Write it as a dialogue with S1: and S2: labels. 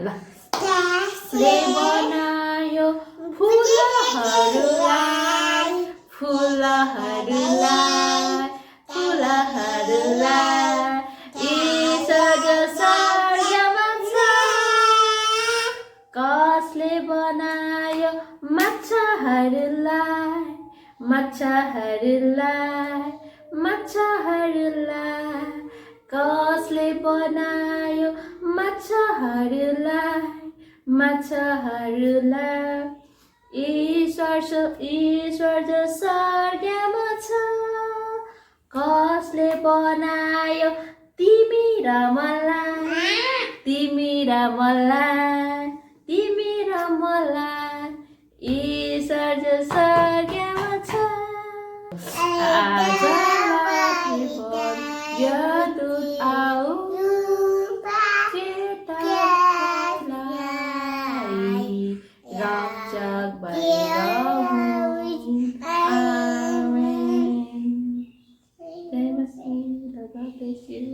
S1: ल ले बनायो फुलहरूलाई फुलहरूलाई फुलहरूलाई ईश्वर जो स्वर्गमा छ कसले बनायो माछाहरूलाई माछाहरूलाई माछाहरूलाई कसले बनायो माछाहरूलाई माछाहरूलाई ईश्वर जो स्वर्गमा छ कसले बनायो तिमी र मलाई तिमी र मलाई तिमी र मलाई ईश्वर जो स्वर्गमा छ आज राति दूत आऊ केटालाई रक्षक भइरहु आमेन जय मसीह God bless you